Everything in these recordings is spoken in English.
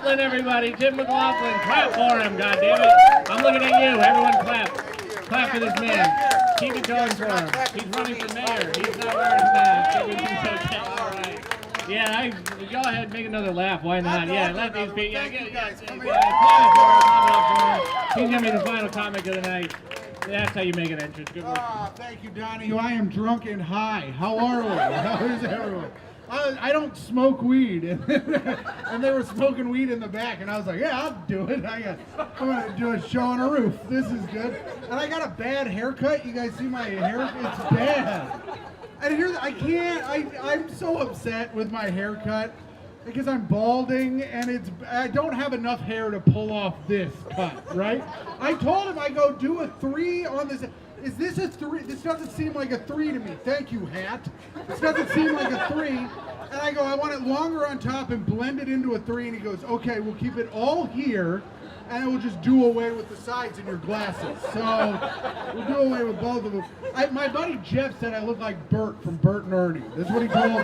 McLaughlin, everybody. Tim McLaughlin. Clap for him, goddammit. I'm looking at you. Everyone clap. Clap for this man. Keep it going for him. He's running for mayor. He's not wearing a mask. Everything's okay. All right. Yeah, go ahead and make another laugh. Why not? Yeah, let these people. Yeah, clap for him. He's going to be the final comic of the night. That's how you make an entrance. Good work. Thank you, Donnie. I am drunk and high. How are we? How is everyone? I don't smoke weed, and they were smoking weed in the back, and I was like, yeah, I'll do it. I'm going to do a show on a roof. This is good. And I got a bad haircut. You guys see my hair? It's bad. And here's, I'm so upset with my haircut because I'm balding, and I don't have enough hair to pull off this cut, right? I told him, I go, do a 3 on this. Is this a 3? This doesn't seem like a 3 to me. Thank you, hat. This doesn't seem like a 3. And I go, I want it longer on top and blend it into a 3. And he goes, okay, we'll keep it all here, and then we'll just do away with the sides in your glasses. So we'll do away with both of them. My buddy Jeff said I look like Bert from Bert and Ernie. That's what he told me.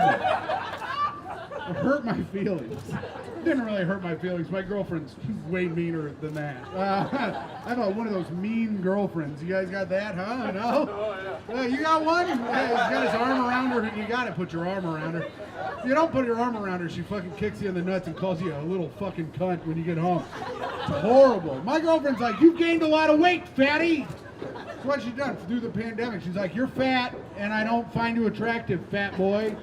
It hurt my feelings. It didn't really hurt my feelings. My girlfriend's way meaner than that. I thought one of those mean girlfriends. You guys got that, huh? No? You got one? He's got his arm around her. You got to put your arm around her. If you don't put your arm around her, she fucking kicks you in the nuts and calls you a little fucking cunt when you get home. It's horrible. My girlfriend's like, you've gained a lot of weight, fatty. That's what she's done through the pandemic. She's like, you're fat, and I don't find you attractive, fat boy.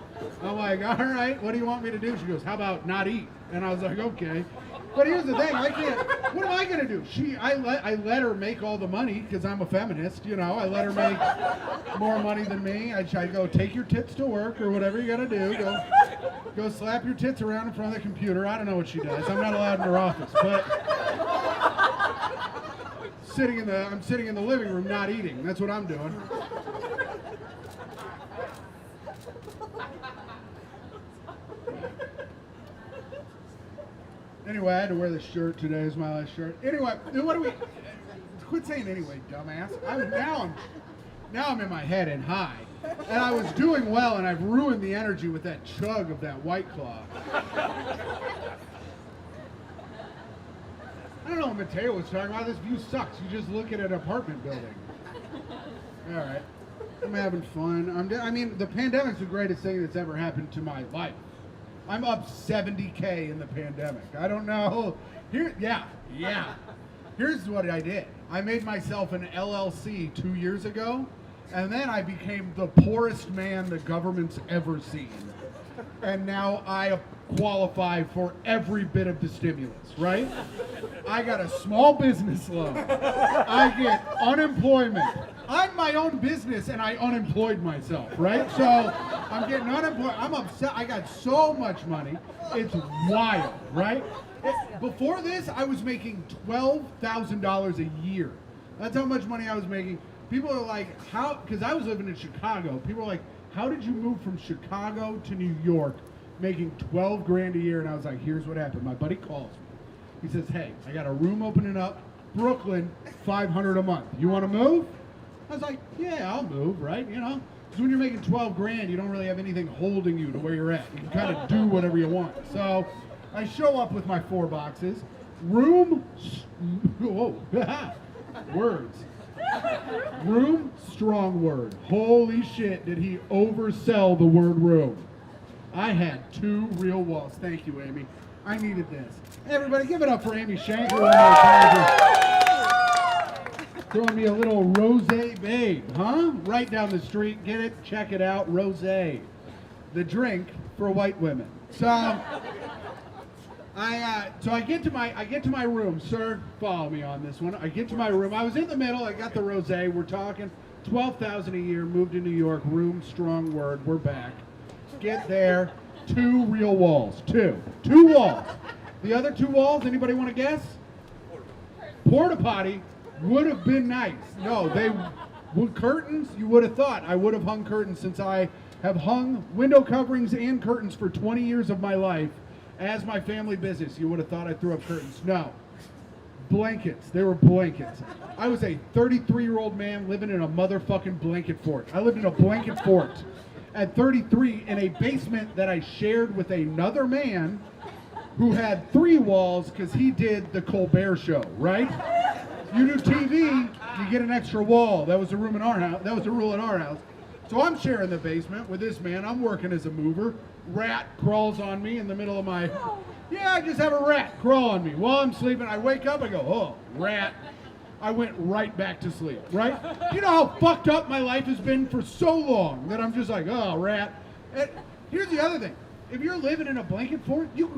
I'm like, all right, what do you want me to do? She goes, how about not eat? And I was like, okay. But here's the thing, I can't, what am I going to do? I let her make all the money because I'm a feminist, you know. I let her make more money than me. I go, take your tits to work or whatever you got to do. Go slap your tits around in front of the computer. I don't know what she does. I'm not allowed in her office. But I'm sitting in the living room not eating. That's what I'm doing. Anyway, I had to wear this shirt today. It's my last shirt. Anyway, what do we... Quit saying anyway, dumbass. Now I'm in my head and high. And I was doing well, and I've ruined the energy with that chug of that White Claw. I don't know what Mateo was talking about. This view sucks. You just look at an apartment building. All right. I'm having fun. The pandemic's the greatest thing that's ever happened to my life. I'm up 70K in the pandemic. I don't know. Here's what I did. I made myself an LLC 2 years ago, and then I became the poorest man the government's ever seen. And now I qualify for every bit of the stimulus, right? I got a small business loan. I get unemployment. I'm my own business and I unemployed myself, right? So I'm getting unemployed. I'm upset. I got so much money. It's wild, right? Before this, I was making $12,000 a year. That's how much money I was making. People are like, how? Because I was living in Chicago. People are like, how did you move from Chicago to New York making 12 grand a year? And I was like, here's what happened. My buddy calls me. He says, hey, I got a room opening up, Brooklyn, $500 a month. You want to move? I was like, yeah, I'll move, right? You know, because when you're making 12 grand, you don't really have anything holding you to where you're at. You can kind of do whatever you want. So I show up with my 4 boxes. Room, words. Room, strong word. Holy shit, did he oversell the word room. I had 2 real walls. Thank you, Amy. I needed this. Hey, everybody, give it up for Amy Shanker. Throwing me a little rosé babe, huh? Right down the street. Get it? Check it out. Rosé. The drink for white women. So I get to my room. Sir, follow me on this one. I get to my room. I was in the middle. I got the rosé. We're talking $12,000 a year. Moved to New York. Room, strong word. We're back. Get there. 2 real walls. 2 walls. The other 2 walls, anybody want to guess? Porta potty would have been nice. No, they would curtains. You would have thought I would have hung curtains since I have hung window coverings and curtains for 20 years of my life as my family business. You would have thought I threw up curtains. No. Blankets. They were blankets. I was a 33-year-old man living in a motherfucking blanket fort. I lived in a blanket fort at 33 in a basement that I shared with another man who had 3 walls because he did the Colbert Show, right? You do TV, you get an extra wall. That was the room in our house. That was the rule in our house. So I'm sharing the basement with this man. I'm working as a mover. Rat crawls on me in the middle of my... Yeah, I just have a rat crawl on me while I'm sleeping. I wake up, I go, oh, rat. I went right back to sleep, right? You know how fucked up my life has been for so long that I'm just like, oh, rat. And here's the other thing. If you're living in a blanket fort, you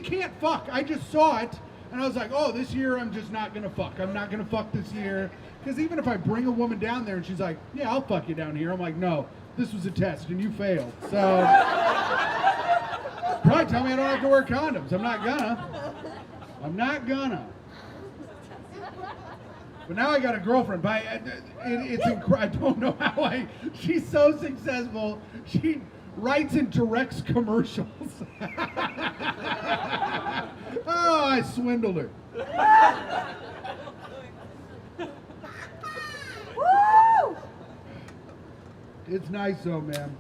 can't fuck. I just saw it, and I was like, oh, this year I'm just not gonna fuck. I'm not gonna fuck this year. Because even if I bring a woman down there and she's like, yeah, I'll fuck you down here, I'm like, no, this was a test and you failed. So probably tell me I don't have to wear condoms. I'm not gonna. I'm not gonna. But now I got a girlfriend. But it's I don't know how she's so successful. She writes and directs commercials. Oh, I swindled her. It's nice though, man.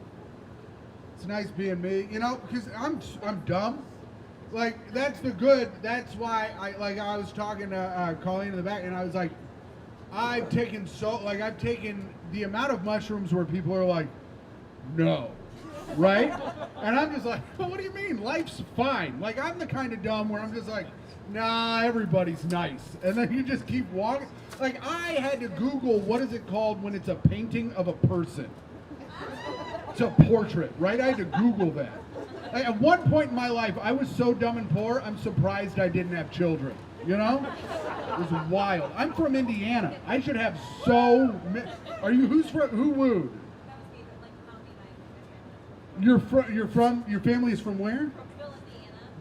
It's nice being me, you know, because I'm dumb. Like, that's the good. That's why I was talking to Colleen in the back, and I was like, I've taken the amount of mushrooms where people are like, no, right? And I'm just like, well, what do you mean? Life's fine. Like, I'm the kind of dumb where I'm just like, nah, everybody's nice. And then you just keep walking. Like, I had to Google, what is it called when it's a painting of a person? It's a portrait, right? I had to Google that. Like, at one point in my life, I was so dumb and poor, I'm surprised I didn't have children. You know? It was wild. I'm from Indiana. I should have so many. Are you, who wooed? Your family is from where?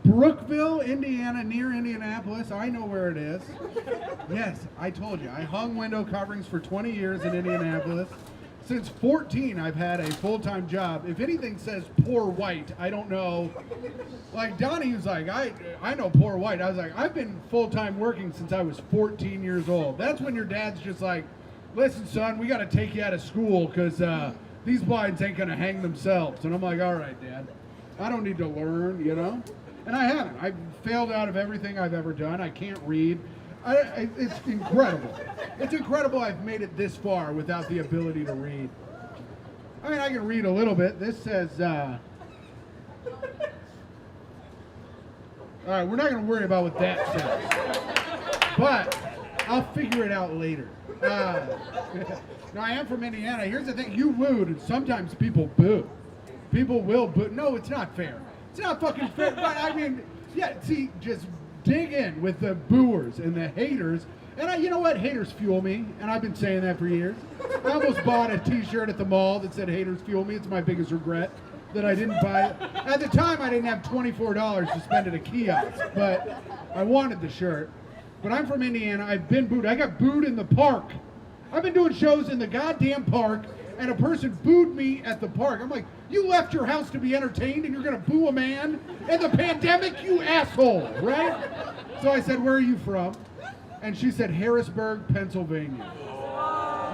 Brookville, Indiana, near Indianapolis. I know where it is. Yes, I told you. I hung window coverings for 20 years in Indianapolis. Since 14, I've had a full-time job. If anything says poor white, I don't know. Like, Donnie was like, I know poor white. I was like, I've been full-time working since I was 14 years old. That's when your dad's just like, listen, son, we got to take you out of school because these blinds ain't going to hang themselves. And I'm like, all right, Dad. I don't need to learn, you know? And I haven't. I've failed out of everything I've ever done. I can't read. It's incredible. It's incredible I've made it this far without the ability to read. I mean, I can read a little bit. This says, all right, we're not going to worry about what that says. But I'll figure it out later. No, I am from Indiana. Here's the thing. You wooed, and sometimes people boo. People will boo. No, it's not fair. It's not fucking fair. But I mean, yeah, see, just dig in with the booers and the haters. And you know what? Haters fuel me. And I've been saying that for years. I almost bought a t-shirt at the mall that said haters fuel me. It's my biggest regret that I didn't buy it. At the time, I didn't have $24 to spend at a kiosk. But I wanted the shirt. But I'm from Indiana. I've been booed. I got booed in the park. I've been doing shows in the goddamn park. And a person booed me at the park. I'm like, you left your house to be entertained and you're going to boo a man in the pandemic, you asshole, right? So I said, where are you from? And she said, Harrisburg, Pennsylvania.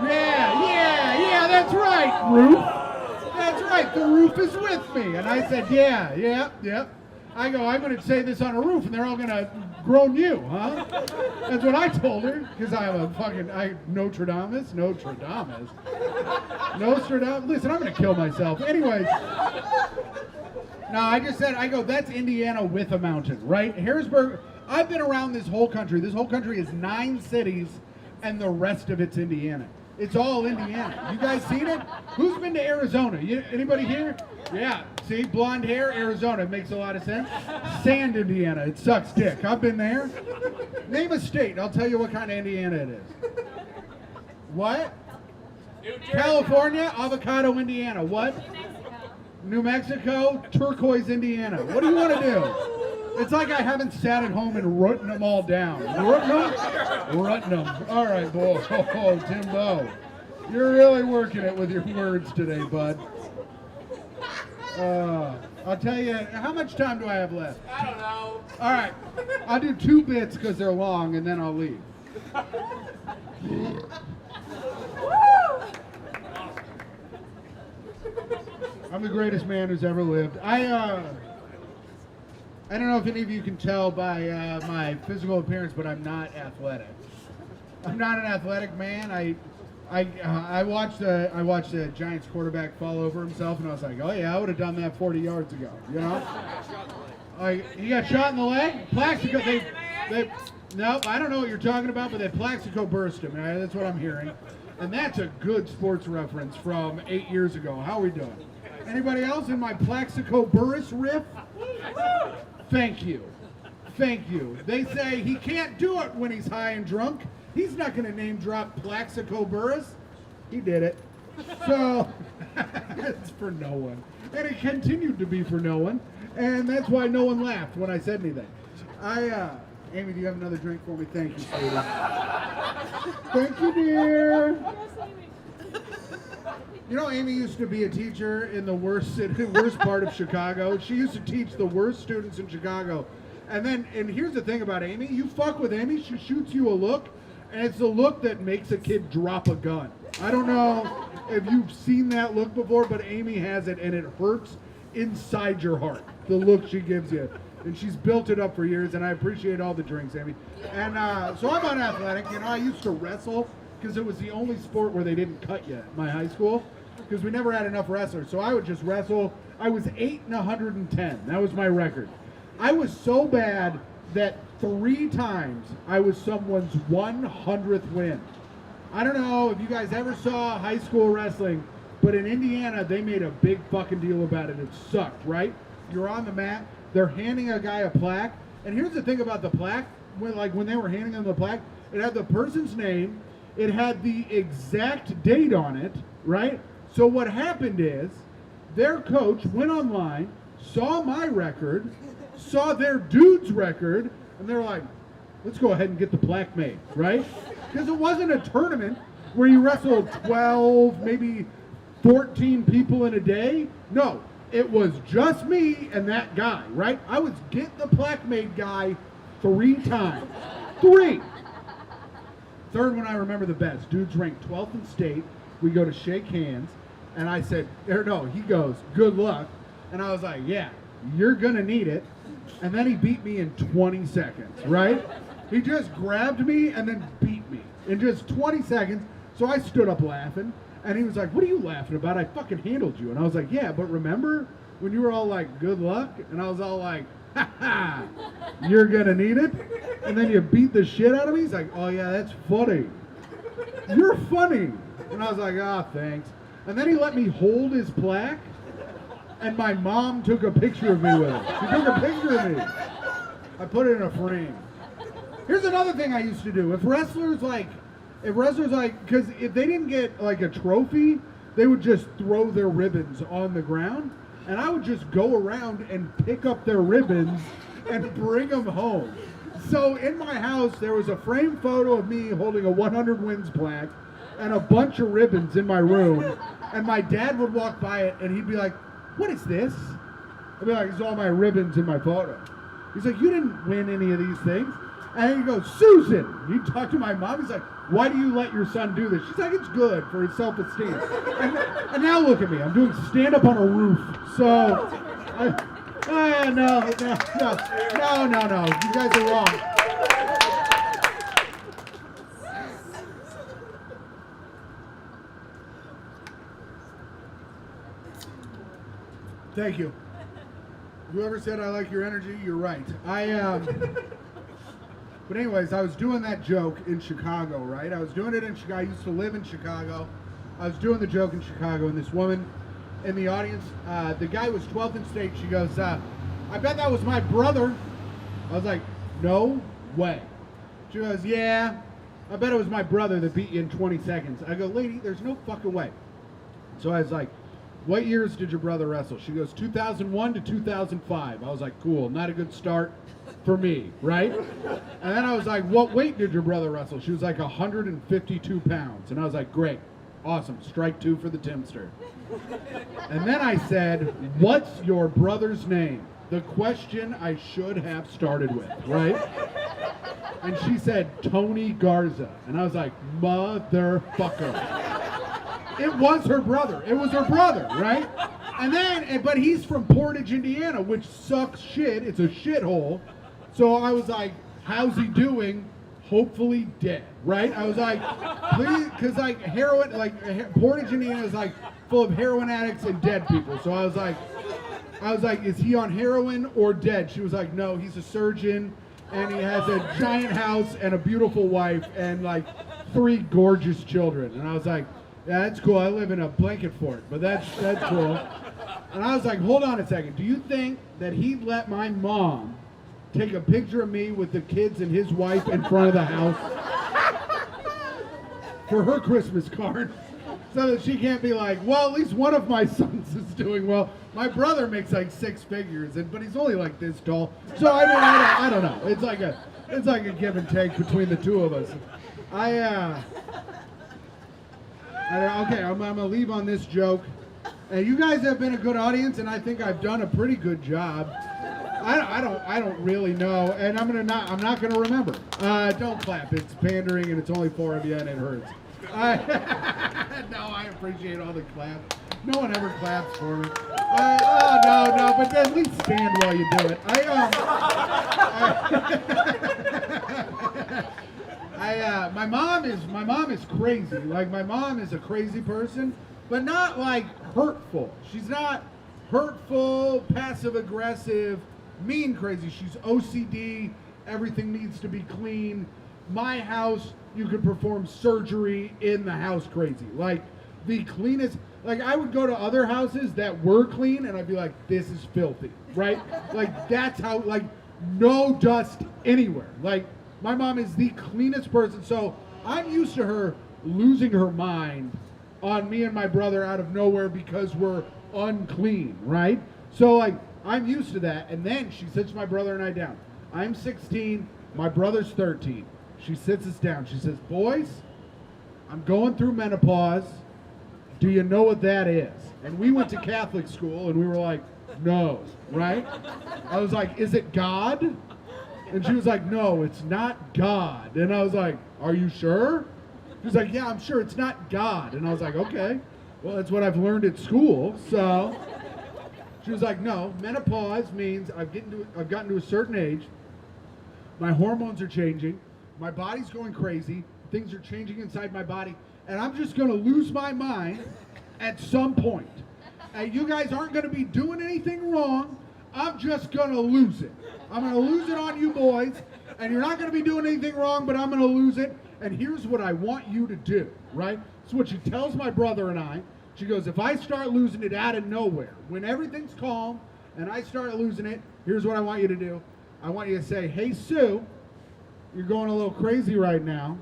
Yeah, that's right, Roof. That's right, the roof is with me. And I said, yeah. I go, I'm going to say this on a roof and they're all going to groan you, huh? That's what I told her, because I'm a fucking, Nostradamus. Listen, I'm going to kill myself. Anyways. No, I just said, I go, that's Indiana with a mountain, right? Harrisburg, I've been around this whole country. This whole country is 9 cities, and the rest of it's Indiana. It's all Indiana. You guys seen it? Who's been to Arizona? Anybody here? Yeah. See, blonde hair, Arizona. It makes a lot of sense. Sand, Indiana. It sucks dick. I've been there. Name a state. I'll tell you what kind of Indiana it is. What? California, avocado, Indiana. What? New Mexico, turquoise, Indiana. What do you want to do? It's like I haven't sat at home and written them all down. Written them. All right, boy. Oh, Timbo. You're really working it with your words today, bud. I'll tell you, how much time do I have left? I don't know. All right. I'll do 2 bits because they're long, and then I'll leave. I'm the greatest man who's ever lived. I don't know if any of you can tell by my physical appearance, but I'm not athletic. I'm not an athletic man. I watched the Giants quarterback fall over himself, and I was like, oh yeah, I would have done that 40 yards ago. You know? He got shot in the leg. Plaxico. Nope. I don't know what you're talking about, but they Plaxico burst him. That's what I'm hearing, and that's a good sports reference from 8 years ago. How are we doing? Anybody else in my Plaxico Burress riff? Thank you. Thank you. They say he can't do it when he's high and drunk. He's not going to name drop Plaxico Burress. He did it. So, it's for no one. And it continued to be for no one. And that's why no one laughed when I said anything. Amy, do you have another drink for me? Thank you, sweetie. Thank you, dear. You know, Amy used to be a teacher in the worst part of Chicago. She used to teach the worst students in Chicago. And here's the thing about Amy. You fuck with Amy, she shoots you a look, and it's the look that makes a kid drop a gun. I don't know if you've seen that look before, but Amy has it, and it hurts inside your heart, the look she gives you. And she's built it up for years, and I appreciate all the drinks, Amy. And so I'm unathletic. You know, I used to wrestle because it was the only sport where they didn't cut you at my high school, because we never had enough wrestlers. So I would just wrestle. I was 8 and 110. That was my record. I was so bad that 3 times I was someone's 100th win. I don't know if you guys ever saw high school wrestling, but in Indiana, they made a big fucking deal about it. It sucked, right? You're on the mat. They're handing a guy a plaque. And here's the thing about the plaque. When they were handing them the plaque, it had the person's name. It had the exact date on it, right? So what happened is their coach went online, saw my record, saw their dude's record, and they're like, let's go ahead and get the plaque made, right? Because it wasn't a tournament where you wrestled 12, maybe 14 people in a day. No, it was just me and that guy, right? I was get the plaque made guy 3 times. 3! Third one I remember the best. Dude's ranked 12th in state. We go to shake hands, and I said, he goes, good luck. And I was like, yeah, you're gonna need it. And then he beat me in 20 seconds, right? He just grabbed me and then beat me in just 20 seconds. So I stood up laughing, and he was like, what are you laughing about? I fucking handled you. And I was like, yeah, but remember when you were all like, good luck? And I was all like, ha ha, you're gonna need it? And then you beat the shit out of me? He's like, oh yeah, that's funny. You're funny. And I was like, ah, oh, thanks. And then he let me hold his plaque, and my mom took a picture of me with it. She took a picture of me. I put it in a frame. Here's another thing I used to do. If wrestlers because if they didn't get like a trophy, they would just throw their ribbons on the ground, and I would just go around and pick up their ribbons and bring them home. So in my house, there was a framed photo of me holding a 100 wins plaque and a bunch of ribbons in my room, and my dad would walk by it, and he'd be like, what is this? I'd be like, it's all my ribbons in my photo. He's like, you didn't win any of these things. And he goes, Susan. He talked to my mom. He's like, why do you let your son do this? She's like, it's good for his self-esteem. And now look at me. I'm doing stand-up on a roof. So, no. You guys are wrong. Thank you. Whoever said I like your energy, you're right. But anyways, I was doing that joke in Chicago, right? I was doing it in Chicago. I used to live in Chicago. I was doing the joke in Chicago, and this woman in the audience, the guy was 12th in state. She goes, I bet that was my brother. I was like, no way. She goes, yeah, I bet it was my brother that beat you in 20 seconds. I go, lady, there's no fucking way. So I was like, what years did your brother wrestle? She goes, 2001 to 2005. I was like, cool, not a good start for me, right? And then I was like, what weight did your brother wrestle? She was like 152 pounds. And I was like, great, awesome, strike 2 for the Timster. And then I said, what's your brother's name? The question I should have started with, right? And she said, Tony Garza. And I was like, motherfucker. It was her brother. It was her brother, right? But he's from Portage, Indiana, which sucks shit. It's a shithole. So I was like, how's he doing? Hopefully dead, right? I was like, please, because like heroin, Portage, Indiana is like full of heroin addicts and dead people. So I was like, is he on heroin or dead? She was like, no, he's a surgeon and he has a giant house and a beautiful wife and like 3 gorgeous children. And I was like, yeah, that's cool. I live in a blanket fort, but that's cool. And I was like, hold on a second. Do you think that he'd let my mom take a picture of me with the kids and his wife in front of the house for her Christmas card so that she can't be like, well, at least one of my sons is doing well. My brother makes like 6 figures, but he's only like this tall. So I mean, I don't know. It's like a give and take between the two of us. Okay, I'm gonna leave on this joke. And you guys have been a good audience, and I think I've done a pretty good job. I don't really know, and I'm not gonna remember. Don't clap. It's pandering, and it's only 4 of you, and it hurts. No, I appreciate all the claps. No one ever claps for me. No, but at least stand while you do it. My mom is crazy. Like, my mom is a crazy person, but not like hurtful. She's not hurtful, passive aggressive, mean crazy. She's OCD. Everything needs to be clean. My house, you could perform surgery in the house crazy. Like, the cleanest. Like, I would go to other houses that were clean and I'd be like, this is filthy, right? Like, that's how, like, no dust anywhere. Like, my mom is the cleanest person. So I'm used to her losing her mind on me and my brother out of nowhere because we're unclean, right? So, like, I'm used to that. And then she sits my brother and I down. I'm 16, my brother's 13. She sits us down. She says, boys, I'm going through menopause. Do you know what that is? And we went to Catholic school and we were like, no, right? I was like, is it God? And she was like, no, it's not God. And I was like, are you sure? She was like, yeah, I'm sure it's not God. And I was like, okay, well, that's what I've learned at school. So she was like, no, menopause means I've gotten to a certain age. My hormones are changing. My body's going crazy. Things are changing inside my body. And I'm just going to lose my mind at some point. And you guys aren't going to be doing anything wrong. I'm just going to lose it. I'm going to lose it on you boys. And you're not going to be doing anything wrong, but I'm going to lose it. And here's what I want you to do, right? So what she tells my brother and I, she goes, if I start losing it out of nowhere, when everything's calm and I start losing it, here's what I want you to do. I want you to say, hey, Sue, you're going a little crazy right now.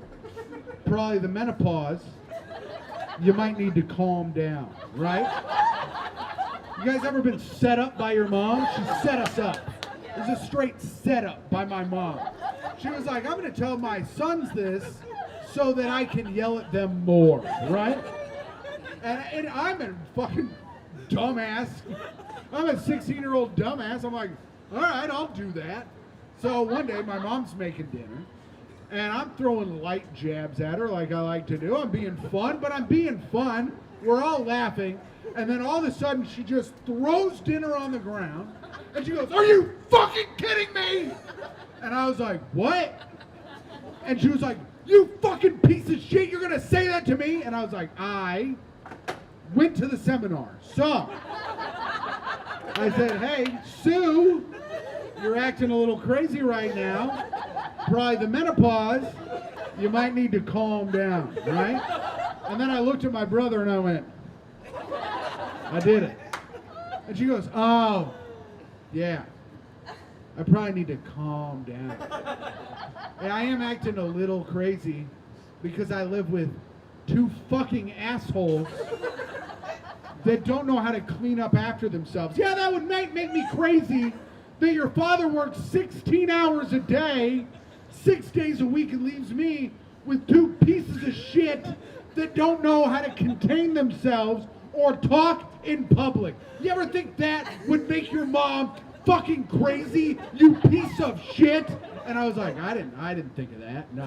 Probably the menopause. You might need to calm down, right? You guys ever been set up by your mom? She set us up. It was a straight setup by my mom. She was like, I'm going to tell my sons this so that I can yell at them more, right? And I'm a fucking dumbass. I'm a 16-year-old dumbass. I'm like, all right, I'll do that. So one day my mom's making dinner. And I'm throwing light jabs at her like I like to do. I'm being fun, but I'm being fun. We're all laughing. And then all of a sudden, she just throws dinner on the ground. And she goes, are you fucking kidding me? And I was like, what? And she was like, you fucking piece of shit, you're going to say that to me? And I was like, I went to the seminar. So I said, hey, Sue, you're acting a little crazy right now. Probably the menopause, you might need to calm down, right? And then I looked at my brother and I went, I did it. And she goes, oh, yeah, I probably need to calm down. And I am acting a little crazy because I live with 2 fucking assholes that don't know how to clean up after themselves. Yeah, that would make me crazy that your father works 16 hours a day, 6 days a week, and leaves me with 2 pieces of shit that don't know how to contain themselves or talk in public. You ever think that would make your mom fucking crazy, you piece of shit? And I was like, I didn't think of that, no.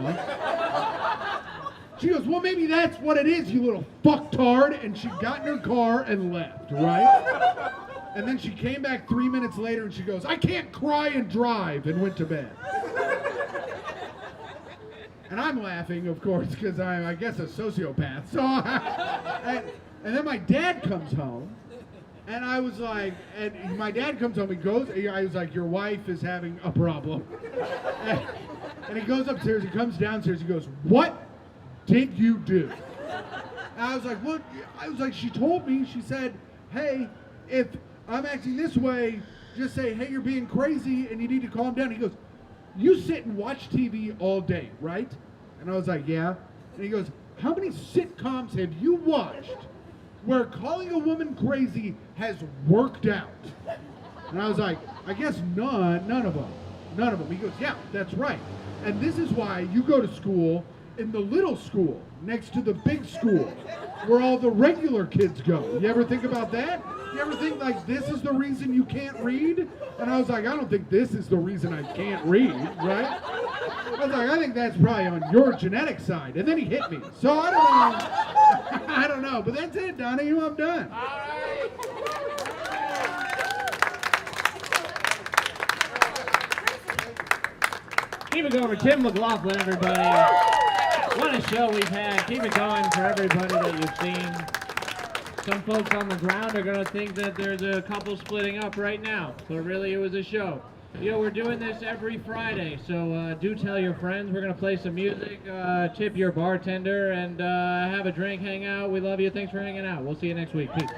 She goes, well, maybe that's what it is, you little fucktard. And she got in her car and left, right? And then she came back 3 minutes later and she goes, I can't cry and drive, and went to bed. And I'm laughing, of course, because I'm, I guess, a sociopath. So, and then my dad comes home, and I was like, and my dad comes home, I was like, your wife is having a problem. And he goes upstairs, he comes downstairs, he goes, what did you do? And I was like, what? I was like, she told me, she said, hey, if I'm acting this way, just say, hey, you're being crazy and you need to calm down. He goes, you sit and watch TV all day, right? And I was like, yeah. And he goes, how many sitcoms have you watched where calling a woman crazy has worked out? And I was like, I guess none of them. None of them. He goes, yeah, that's right. And this is why you go to school in the little school next to the big school where all the regular kids go. You ever think about that? You ever think like this is the reason you can't read? And I was like, I don't think this is the reason I can't read, right? I was like, I think that's probably on your genetic side. And then he hit me. So I don't know. I don't know. But that's it, Donnie. I'm done. All right. Keep it going for Tim McLaughlin, everybody. What a show we've had. Keep it going for everybody that you've seen. Some folks on the ground are going to think that there's a couple splitting up right now, but really it was a show. You know, we're doing this every Friday, so do tell your friends. We're going to play some music, tip your bartender, and have a drink, hang out. We love you. Thanks for hanging out. We'll see you next week. Peace.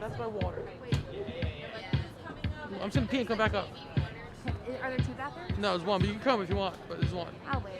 That's my water. I'm just gonna pee and come back up. Are there 2 bathrooms? No, there's one, but you can come if you want, but there's one. I'll wait.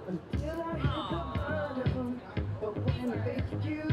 Until I hit the bottom, but when I faced you